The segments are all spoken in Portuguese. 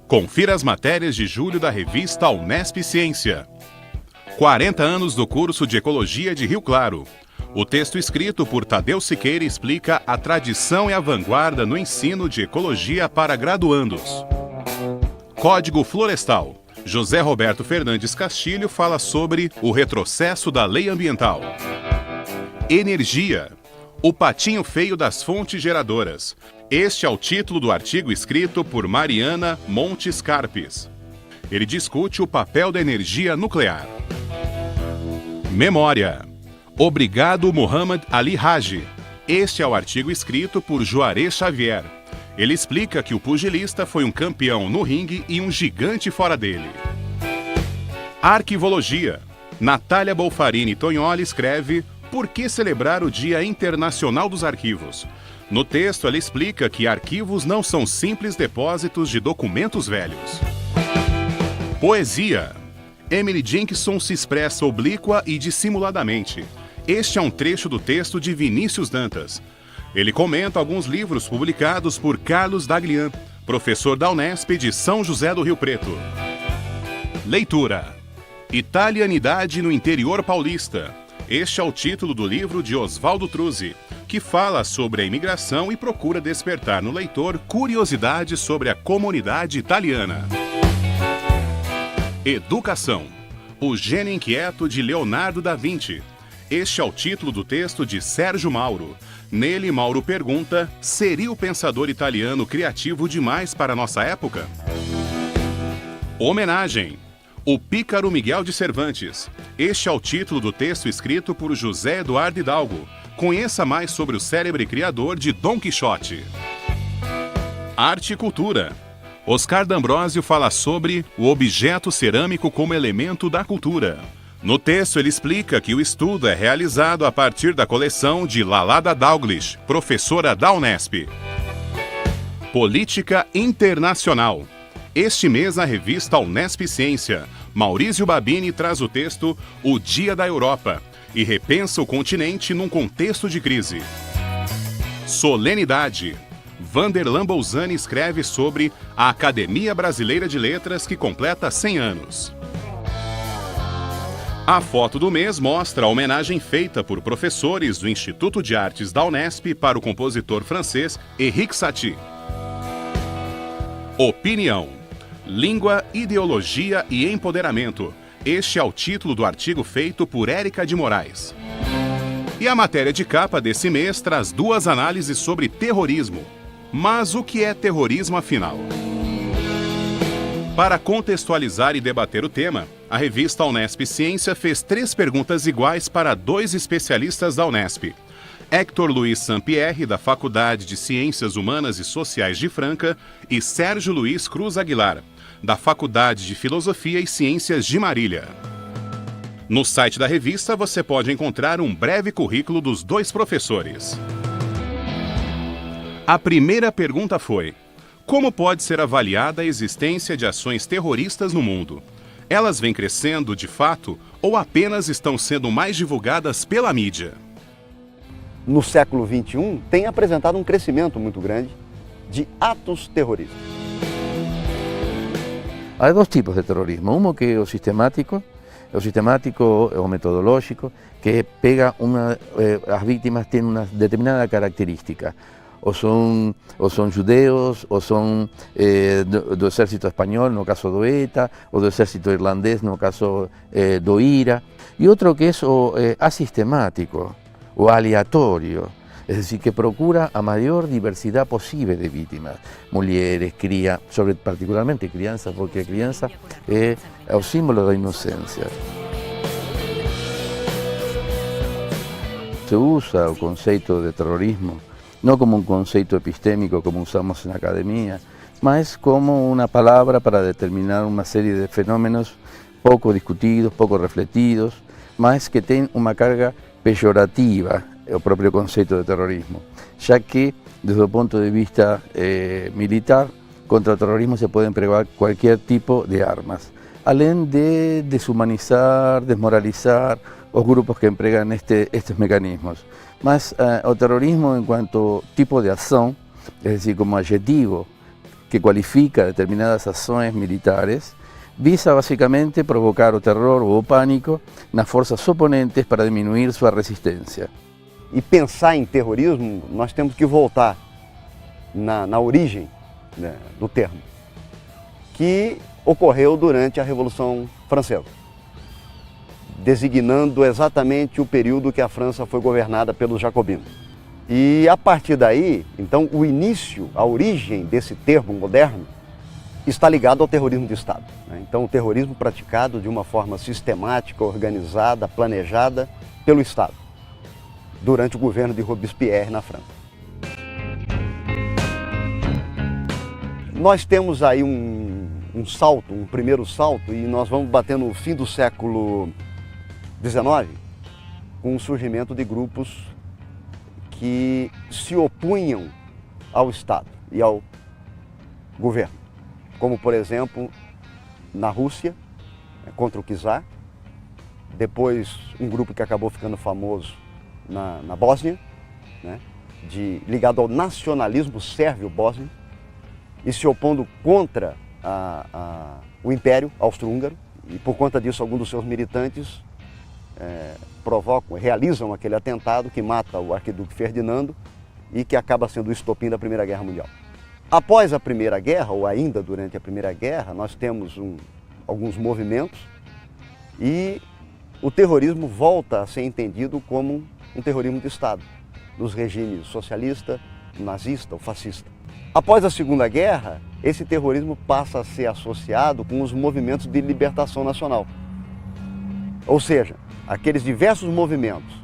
Confira as matérias de julho da revista Unesp Ciência. 40 anos do curso de Ecologia de Rio Claro. O texto escrito por Tadeu Siqueira explica a tradição e a vanguarda no ensino de ecologia para graduandos. Código Florestal. José Roberto Fernandes Castilho fala sobre o retrocesso da lei ambiental. Energia. O patinho feio das fontes geradoras. Este é o título do artigo escrito por Mariana Montes Carpes. Ele discute o papel da energia nuclear. Memória. Obrigado, Muhammad Ali Haji. Este é o artigo escrito por Juarez Xavier. Ele explica que o pugilista foi um campeão no ringue e um gigante fora dele. Arquivologia. Natália Bolfarini Tognoli escreve Por que celebrar o Dia Internacional dos Arquivos? No texto, ela explica que arquivos não são simples depósitos de documentos velhos. Poesia. Emily Dickinson se expressa oblíqua e dissimuladamente. Este é um trecho do texto de Vinícius Dantas. Ele comenta alguns livros publicados por Carlos Daglian, professor da Unesp de São José do Rio Preto. Leitura. Italianidade no interior paulista. Este é o título do livro de Oswaldo Truzzi, que fala sobre a imigração e procura despertar no leitor curiosidade sobre a comunidade italiana. Educação. O gênio inquieto de Leonardo da Vinci. Este é o título do texto de Sérgio Mauro. Nele, Mauro pergunta: seria o pensador italiano criativo demais para a nossa época? Homenagem. O Pícaro Miguel de Cervantes. Este é o título do texto escrito por José Eduardo Hidalgo. Conheça mais sobre o célebre criador de Dom Quixote. Arte e cultura. Oscar D'Ambrosio fala sobre o objeto cerâmico como elemento da cultura. No texto, ele explica que o estudo é realizado a partir da coleção de Lalada Dalglish, professora da Unesp. Política internacional. Este mês, na revista Unesp Ciência, Maurício Babini traz o texto O Dia da Europa e repensa o continente num contexto de crise. Solenidade. Vanderlan Bolzani escreve sobre a Academia Brasileira de Letras que completa 100 anos. A foto do mês mostra a homenagem feita por professores do Instituto de Artes da Unesp para o compositor francês Henrique Satie. Opinião. Língua, ideologia e empoderamento. Este é o título do artigo feito por Érica de Moraes. E a matéria de capa desse mês traz duas análises sobre terrorismo. Mas o que é terrorismo afinal? Para contextualizar e debater o tema, a revista Unesp Ciência fez 3 perguntas iguais para 2 especialistas da Unesp. Hector Luiz Sampierre, da Faculdade de Ciências Humanas e Sociais de Franca, e Sérgio Luiz Cruz Aguilar, da Faculdade de Filosofia e Ciências de Marília. No site da revista você pode encontrar um breve currículo dos 2 professores. A primeira pergunta foi: como pode ser avaliada a existência de ações terroristas no mundo? Elas vêm crescendo de fato ou apenas estão sendo mais divulgadas pela mídia? No século XXI, tem apresentado um crescimento muito grande de atos terroristas. Hay 2 tipos de terrorismo, uno que es o sistemático o metodológico, que pega las víctimas tienen una determinada característica, o son judeos, o son do exército español, no caso do ETA, o do exército irlandés, no caso do IRA, y otro que es asistemático o aleatorio, es decir, que procura a mayor diversidad posible de víctimas, mulheres, particularmente crianças, porque a criança é o símbolo da inocência. Se usa o conceito de terrorismo no como un conceito epistémico como usamos en la academia, mas como una palabra para determinar una serie de fenómenos poco discutidos, poco refletidos, mas que tienen una carga peyorativa, el propio concepto de terrorismo, ya que desde el punto de vista militar, contra el terrorismo se puede emplear cualquier tipo de armas, além de deshumanizar, desmoralizar los grupos que emplean estos mecanismos. Mas o terrorismo en cuanto tipo de acción, es decir, como adjetivo que cualifica determinadas ações militares, visa basicamente provocar o terror ou o pânico nas forças oponentes para diminuir sua resistência. E pensar em terrorismo, nós temos que voltar na origem, né, do termo, que ocorreu durante a Revolução Francesa, designando exatamente o período que a França foi governada pelos jacobinos. E a partir daí, então, o início, a origem desse termo moderno está ligado ao terrorismo de Estado, né? Então, o terrorismo praticado de uma forma sistemática, organizada, planejada pelo Estado, durante o governo de Robespierre na França. Nós temos aí um salto, um primeiro salto, e nós vamos bater no fim do século XIX, com o surgimento de grupos que se opunham ao Estado e ao governo, como, por exemplo, na Rússia, contra o czar, depois um grupo que acabou ficando famoso na Bósnia, né, ligado ao nacionalismo sérvio-bósnio, e se opondo contra o Império Austro-Húngaro, e por conta disso alguns dos seus militantes realizam aquele atentado que mata o arquiduque Ferdinando e que acaba sendo o estopim da Primeira Guerra Mundial. Após a Primeira Guerra, ou ainda durante a Primeira Guerra, nós temos alguns movimentos e o terrorismo volta a ser entendido como um terrorismo de Estado, dos regimes socialista, nazista ou fascista. Após a Segunda Guerra, esse terrorismo passa a ser associado com os movimentos de libertação nacional. Ou seja, aqueles diversos movimentos,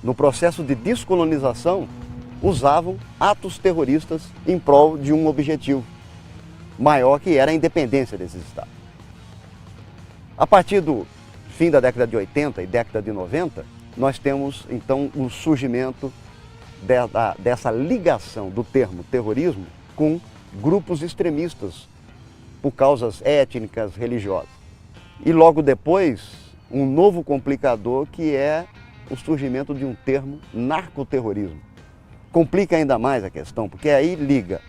no processo de descolonização, usavam atos terroristas em prol de um objetivo maior, que era a independência desses estados. A partir do fim da década de 80 e década de 90, nós temos então o surgimento dessa ligação do termo terrorismo com grupos extremistas por causas étnicas, religiosas. E logo depois, um novo complicador, que é o surgimento de um termo narcoterrorismo. Complica ainda mais a questão, porque aí liga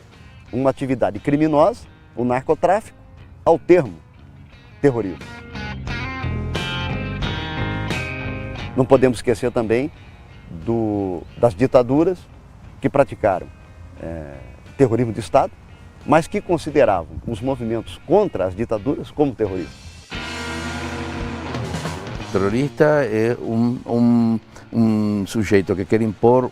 uma atividade criminosa, o narcotráfico, ao termo terrorismo. Não podemos esquecer também das ditaduras que praticaram terrorismo de Estado, mas que consideravam os movimentos contra as ditaduras como terrorismo. O terrorista é um sujeito que quer impor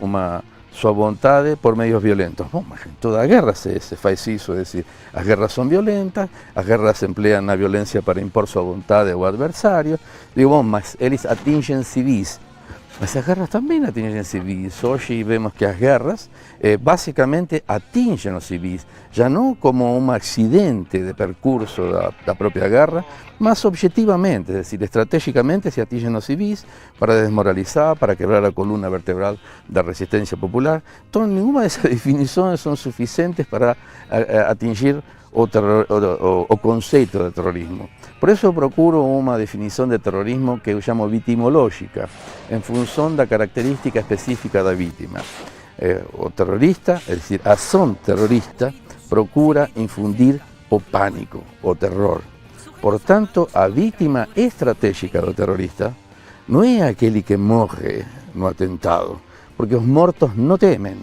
sua vontade por meios violentos. Bom, mas em toda a guerra se faz isso, é decir, as guerras são violentas, as guerras empleam a violência para impor sua vontade ao adversário. Digo, bom, mas eles atingem civis. Mas as guerras também atingem civis. Hoje vemos que as guerras basicamente atingem os civis, já não como um acidente de percurso da própria guerra, mas objetivamente, es decir, estrategicamente se atingem os civis para desmoralizar, para quebrar a coluna vertebral da resistência popular. Então, nenhuma dessas definições são suficientes para atingir o conceito de terrorismo. Por isso eu procuro uma definição de terrorismo que eu chamo vitimológica, em função da característica específica da vítima. O terrorista, é decir, a ação terrorista, procura infundir o pânico, o terror. Portanto, a vítima estratégica do terrorista não é aquele que morre no atentado, porque os mortos não temem.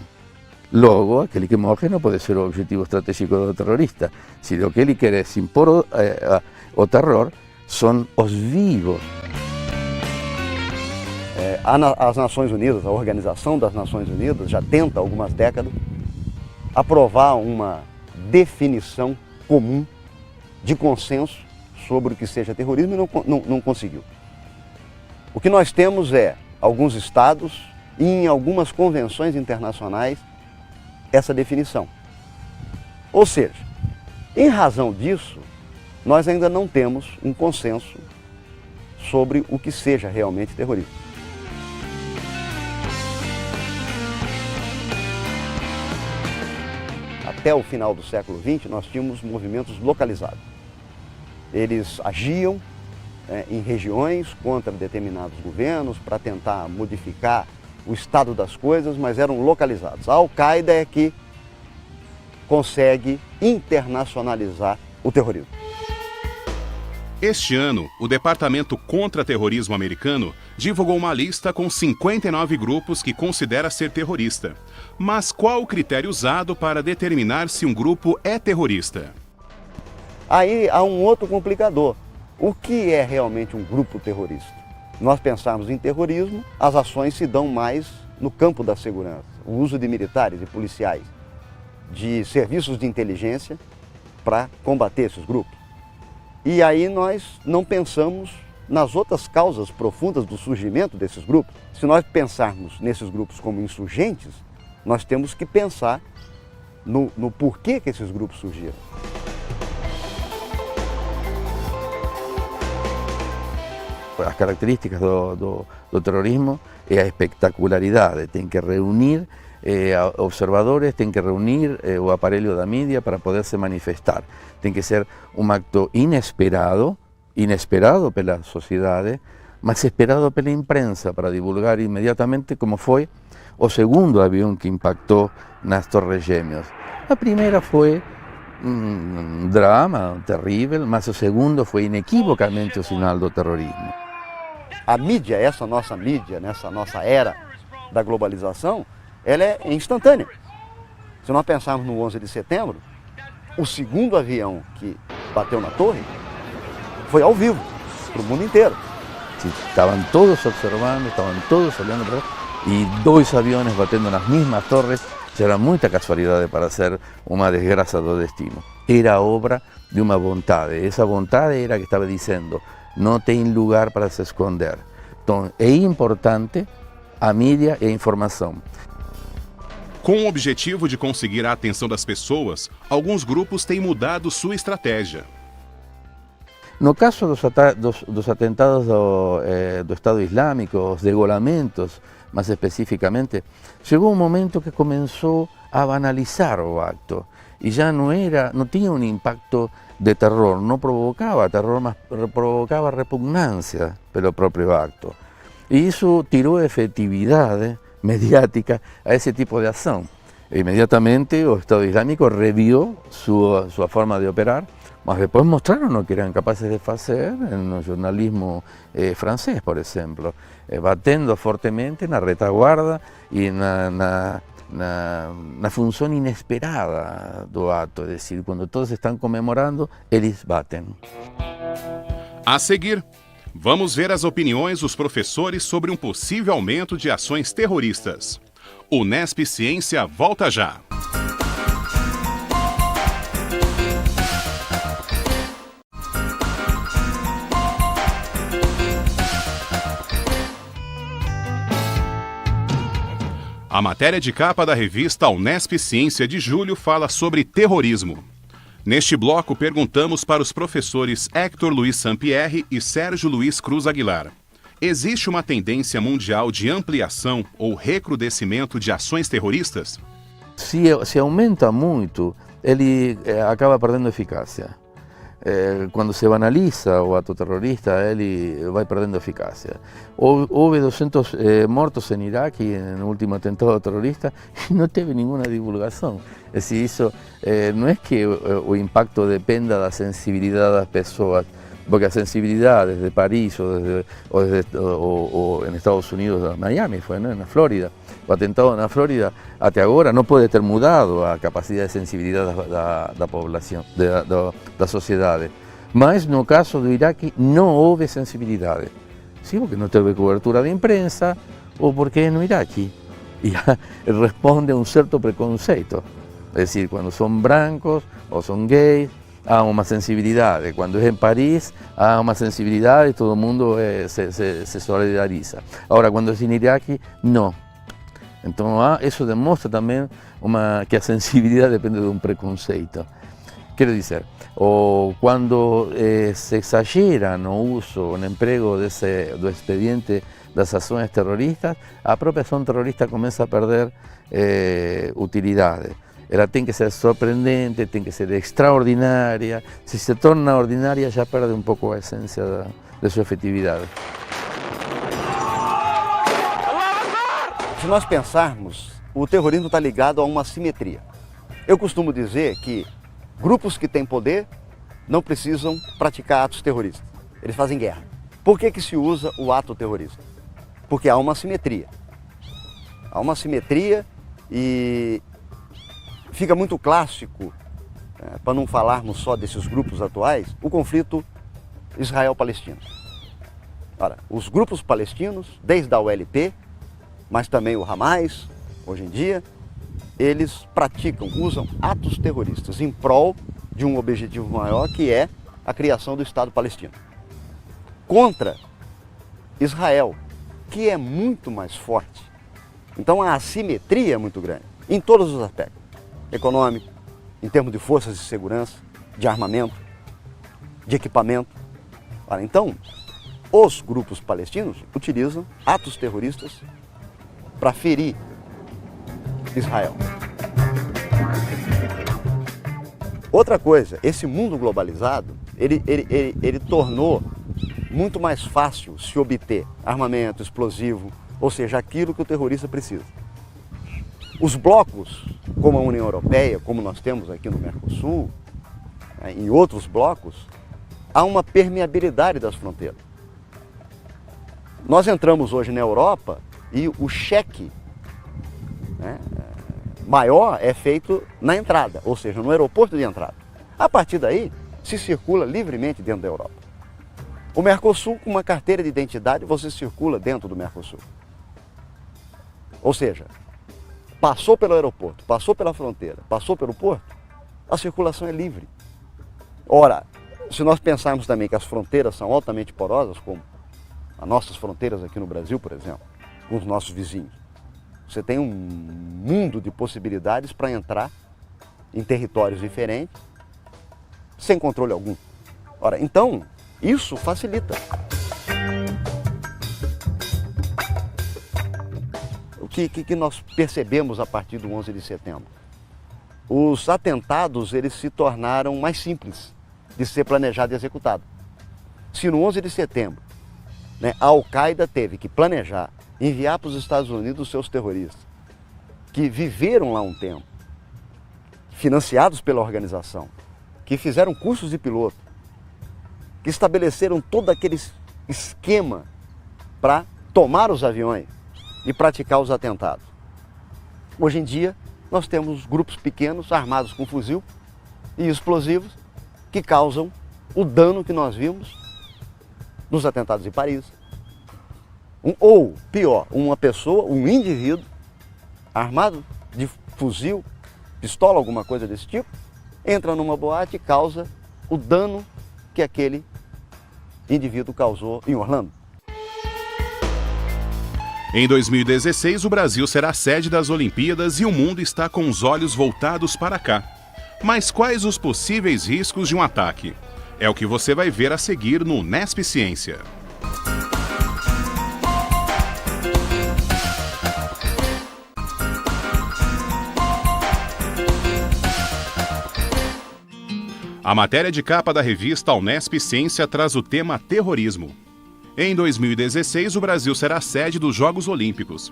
Logo, aquele que morre não pode ser o objetivo estratégico do terrorista. Se o que ele quer é impor o terror, são os vivos. As Nações Unidas, a Organização das Nações Unidas, já tenta há algumas décadas aprovar uma definição comum de consenso sobre o que seja terrorismo e não conseguiu. O que nós temos é alguns estados e em algumas convenções internacionais essa definição. Ou seja, em razão disso, nós ainda não temos um consenso sobre o que seja realmente terrorismo. Até o final do século XX, nós tínhamos movimentos localizados. Eles agiam em regiões contra determinados governos para tentar modificar o estado das coisas, mas eram localizados. A Al-Qaeda é que consegue internacionalizar o terrorismo. Este ano, o Departamento Contra-Terrorismo americano divulgou uma lista com 59 grupos que considera ser terrorista. Mas qual o critério usado para determinar se um grupo é terrorista? Aí há um outro complicador. O que é realmente um grupo terrorista? Nós pensarmos em terrorismo, as ações se dão mais no campo da segurança. O uso de militares e policiais, de serviços de inteligência para combater esses grupos. E aí nós não pensamos nas outras causas profundas do surgimento desses grupos. Se nós pensarmos nesses grupos como insurgentes, nós temos que pensar no porquê que esses grupos surgiram. As características do terrorismo é a espectacularidade, tem que reunir observadores, tem que reunir o aparelho da mídia para poder se manifestar. Tem que ser um acto inesperado pela sociedade, mas esperado pela imprensa para divulgar imediatamente, como foi o segundo avião que impactou nas Torres Gêmeas. A primeira foi um drama terrível, mas o segundo foi inequivocamente o sinal do terrorismo. A mídia, essa nossa mídia, nessa nossa era da globalização, ela é instantânea. Se nós pensarmos no 11 de setembro, o segundo avião que bateu na torre foi ao vivo, para o mundo inteiro. Estavam todos observando, estavam todos olhando para lá, e dois aviões batendo nas mesmas torres, já era muita casualidade para ser uma desgraça do destino. Era obra de uma vontade, essa vontade era que estava dizendo, não tem lugar para se esconder. Então é importante a mídia e a informação. Com o objetivo de conseguir a atenção das pessoas, alguns grupos têm mudado sua estratégia. No caso dos atentados do Estado Islâmico, os degolamentos, mais especificamente, chegou um momento que começou a banalizar o acto e já não tinha um impacto de terror, não provocava terror, mas provocava repugnância pelo próprio acto. E isso tirou efetividade mediática a esse tipo de ação. Imediatamente o Estado Islâmico reviu sua forma de operar, mas depois mostraram o que eram capazes de fazer no jornalismo francês, por exemplo, batendo fortemente na retaguarda e na função inesperada do ato, é decir, quando todos estão comemorando, eles batem. A seguir, vamos ver as opiniões dos professores sobre um possível aumento de ações terroristas. O Nesp Ciência volta já. A matéria de capa da revista Unesp Ciência de julho fala sobre terrorismo. Neste bloco, perguntamos para os professores Héctor Luiz Sampierre e Sérgio Luiz Cruz Aguilar. Existe uma tendência mundial de ampliação ou recrudescimento de ações terroristas? Se aumenta muito, ele acaba perdendo eficácia. Quando se banaliza o ato terrorista, ele vai perdendo eficácia. Houve 200 mortos em Iraque no último atentado terrorista e não teve nenhuma divulgação. É decir, isso não é que o impacto dependa da sensibilidade das pessoas, porque a sensibilidade desde Paris ou em Estados Unidos, Miami, foi, né, na Flórida, o atentado na Flórida, até agora não pode ter mudado a capacidade de sensibilidade da população, da sociedade. Mas no caso do Iraque não houve sensibilidade. Sim, porque não teve cobertura de imprensa ou porque é no Iraque. E responde a um certo preconceito. É decir, quando são brancos ou são gays, há uma sensibilidade. Quando é em Paris, há uma sensibilidade e todo mundo se solidariza. Agora, quando é em Iraque, não. Então, isso demonstra também que a sensibilidade depende de um preconceito. Quero dizer, quando se exagera no uso, no emprego do expediente das ações terroristas, a própria ação terrorista começa a perder utilidade. Ela tem que ser surpreendente, tem que ser extraordinária. Se se torna ordinária, já perde um pouco a essência de sua efetividade. Se nós pensarmos, o terrorismo está ligado a uma simetria. Eu costumo dizer que grupos que têm poder não precisam praticar atos terroristas. Eles fazem guerra. Por que se usa o ato terrorista? Porque há uma assimetria. Há uma assimetria e fica muito clássico, para não falarmos só desses grupos atuais, o conflito Israel-Palestina. Ora, os grupos palestinos, desde a OLP, mas também o Hamas, hoje em dia, eles usam atos terroristas em prol de um objetivo maior, que é a criação do Estado palestino. Contra Israel, que é muito mais forte. Então a assimetria é muito grande, em todos os aspectos. Econômico, em termos de forças de segurança, de armamento, de equipamento. Ora, então, os grupos palestinos utilizam atos terroristas para ferir Israel. Outra coisa, esse mundo globalizado, ele tornou muito mais fácil se obter armamento, explosivo, ou seja, aquilo que o terrorista precisa. Os blocos, como a União Europeia, como nós temos aqui no Mercosul, em outros blocos, há uma permeabilidade das fronteiras. Nós entramos hoje na Europa e o cheque maior é feito na entrada, ou seja, no aeroporto de entrada. A partir daí, se circula livremente dentro da Europa. O Mercosul, com uma carteira de identidade, você circula dentro do Mercosul. Ou seja, passou pelo aeroporto, passou pela fronteira, passou pelo porto, a circulação é livre. Ora, se nós pensarmos também que as fronteiras são altamente porosas, como as nossas fronteiras aqui no Brasil, por exemplo, com os nossos vizinhos, você tem um mundo de possibilidades para entrar em territórios diferentes, sem controle algum. Ora, então, isso facilita. O que nós percebemos a partir do 11 de setembro? Os atentados, eles se tornaram mais simples de ser planejado e executado. Se no 11 de setembro, a Al-Qaeda teve que planejar, enviar para os Estados Unidos os seus terroristas, que viveram lá um tempo, financiados pela organização, que fizeram cursos de piloto, que estabeleceram todo aquele esquema para tomar os aviões e praticar os atentados. Hoje em dia, nós temos grupos pequenos, armados com fuzil e explosivos, que causam o dano que nós vimos nos atentados de Paris. Ou, pior, uma pessoa, um indivíduo, armado de fuzil, pistola, alguma coisa desse tipo, entra numa boate e causa o dano que aquele indivíduo causou em Orlando. Em 2016, o Brasil será sede das Olimpíadas e o mundo está com os olhos voltados para cá. Mas quais os possíveis riscos de um ataque? É o que você vai ver a seguir no Nesp Ciência. A matéria de capa da revista Unesp Ciência traz o tema terrorismo. Em 2016, o Brasil será sede dos Jogos Olímpicos.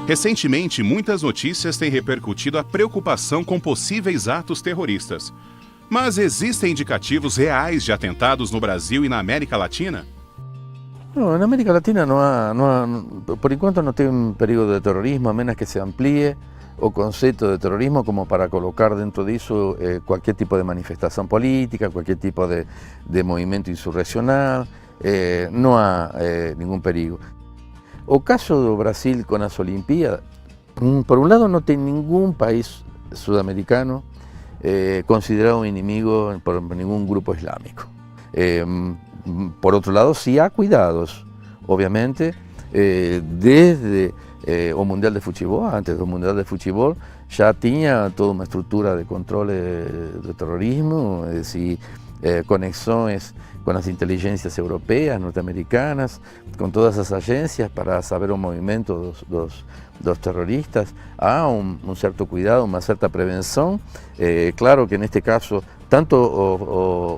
Recentemente, muitas notícias têm repercutido a preocupação com possíveis atos terroristas. Mas existem indicativos reais de atentados no Brasil e na América Latina? No, en América Latina por enquanto no tem un período de terrorismo, a menos que se amplíe o concepto de terrorismo como para colocar dentro de eso cualquier tipo de manifestación política, cualquier tipo de movimiento insurreccional, no hay ningún perigo. O caso do Brasil con las Olimpíadas, por un lado no tem ningún país sudamericano considerado un enemigo por ningún grupo islámico. Por otro lado, sí hay cuidados, obviamente, desde o Mundial de Futebol, antes do Mundial de Futebol, já tinha toda uma estrutura de controle do terrorismo, es decir, conexões com as inteligências europeias, norte-americanas, com todas as agências para saber o movimento dos terroristas. Há um certo cuidado, uma certa prevenção. Claro que neste caso, tanto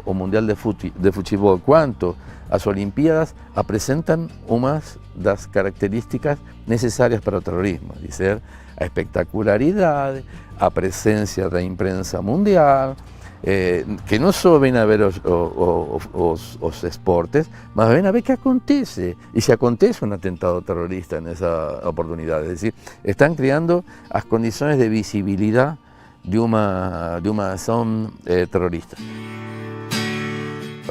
o Mundial de Futebol quanto as Olimpíadas apresentam umas das características necessárias para o terrorismo, de ser a espectacularidade, a presença da imprensa mundial, que não só vêm a ver os esportes, mas vêm a ver que acontece, e se acontece um atentado terrorista nessa oportunidade. É decir, estão criando as condições de visibilidade de uma ação terrorista.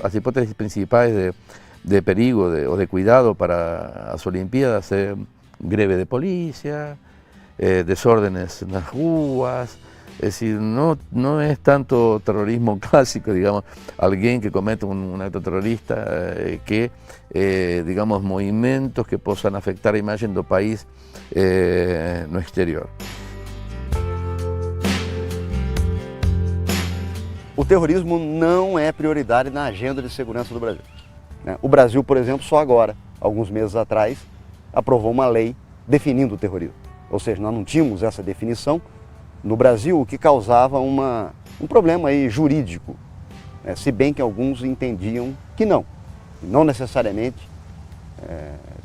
As hipóteses principais de perigo ou de cuidado para as Olimpíadas é greve de polícia, desórdenes nas ruas. Es decir, no es tanto terrorismo clásico, digamos, alguien que comete un acto terrorista, que, digamos, movimentos que possam afetar a imagem do país no exterior. O terrorismo não é prioridade na agenda de segurança do Brasil. O Brasil, por exemplo, só agora, alguns meses atrás, aprovou uma lei definindo o terrorismo. Ou seja, nós não tínhamos essa definição no Brasil, o que causava um problema aí jurídico, se bem que alguns entendiam que não necessariamente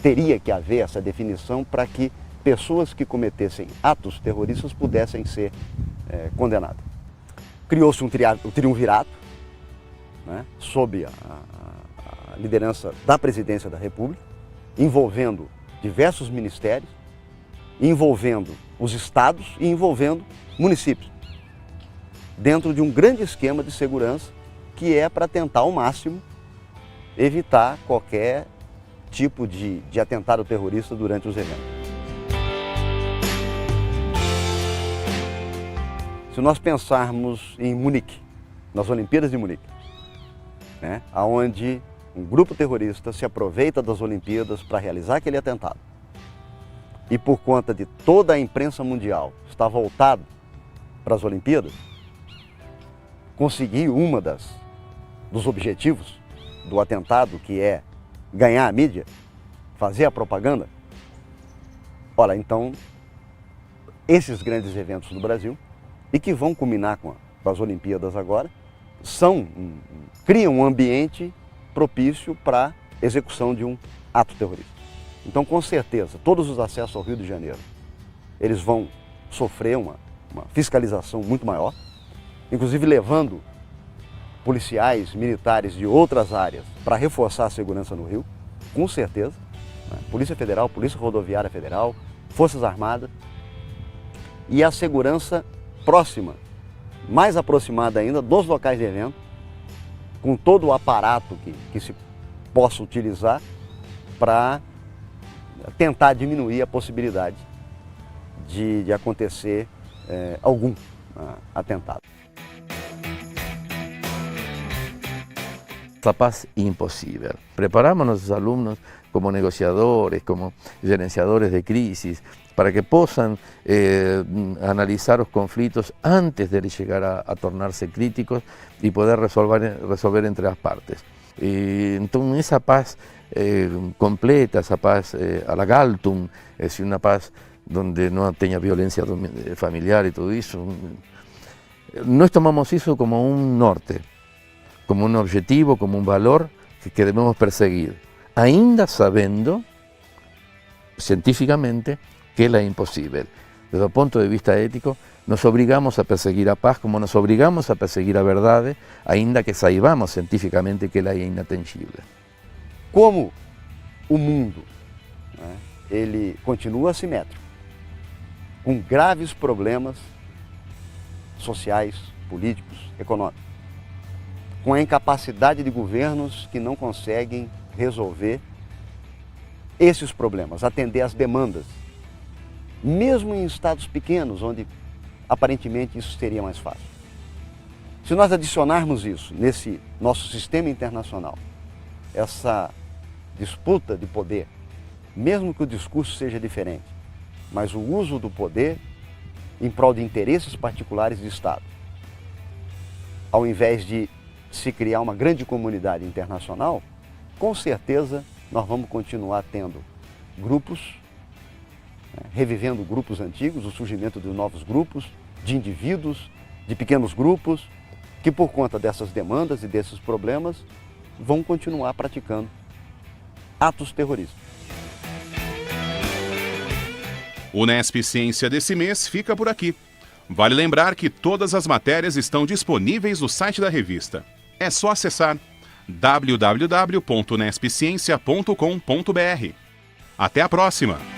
teria que haver essa definição para que pessoas que cometessem atos terroristas pudessem ser condenadas. Criou-se um triunvirato, sob a liderança da Presidência da República, envolvendo diversos ministérios, envolvendo os estados e envolvendo municípios, dentro de um grande esquema de segurança que é para tentar ao máximo evitar qualquer tipo de atentado terrorista durante os eventos. Se nós pensarmos em Munique, nas Olimpíadas de Munique, onde um grupo terrorista se aproveita das Olimpíadas para realizar aquele atentado, e por conta de toda a imprensa mundial está voltado para as Olimpíadas, conseguir dos objetivos do atentado, que é ganhar a mídia, fazer a propaganda. Olha, então, esses grandes eventos do Brasil, e que vão culminar com as Olimpíadas agora, criam um ambiente propício para a execução de um ato terrorista. Então, com certeza, todos os acessos ao Rio de Janeiro, eles vão sofrer uma fiscalização muito maior, inclusive levando policiais, militares de outras áreas para reforçar a segurança no Rio, com certeza. Polícia Federal, Polícia Rodoviária Federal, Forças Armadas, e a segurança próxima, mais aproximada ainda dos locais de evento, com todo o aparato que se possa utilizar para tentar diminuir a possibilidade de acontecer algum atentado. La paz imposible. Preparamos a nuestros alumnos como negociadores, como gerenciadores de crisis, para que puedan analizar los conflictos antes de llegar a tornarse críticos y poder resolver entre las partes. Entonces esa paz completa, esa paz a la Galtung, es decir, una paz donde no tenga violencia familiar y todo eso, nós tomamos eso como un norte, como un objetivo, como un valor que debemos perseguir, ainda sabendo científicamente que é impossível. Desde o ponto de vista ético, nos obrigamos a perseguir a paz como nos obrigamos a perseguir a verdade, ainda que saibamos cientificamente que ela é inatingível. Como o mundo ele continua assimétrico, com graves problemas sociais, políticos, econômicos, com a incapacidade de governos que não conseguem resolver esses problemas, atender às demandas, mesmo em estados pequenos, onde aparentemente isso seria mais fácil. Se nós adicionarmos isso nesse nosso sistema internacional, essa disputa de poder, mesmo que o discurso seja diferente, mas o uso do poder em prol de interesses particulares de Estado, ao invés de se criar uma grande comunidade internacional, com certeza nós vamos continuar tendo grupos, revivendo grupos antigos, o surgimento de novos grupos, de indivíduos, de pequenos grupos, que por conta dessas demandas e desses problemas vão continuar praticando atos terroristas. O Nesp Ciência desse mês fica por aqui. Vale lembrar que todas as matérias estão disponíveis no site da revista. É só acessar www.nespciencia.com.br. Até a próxima!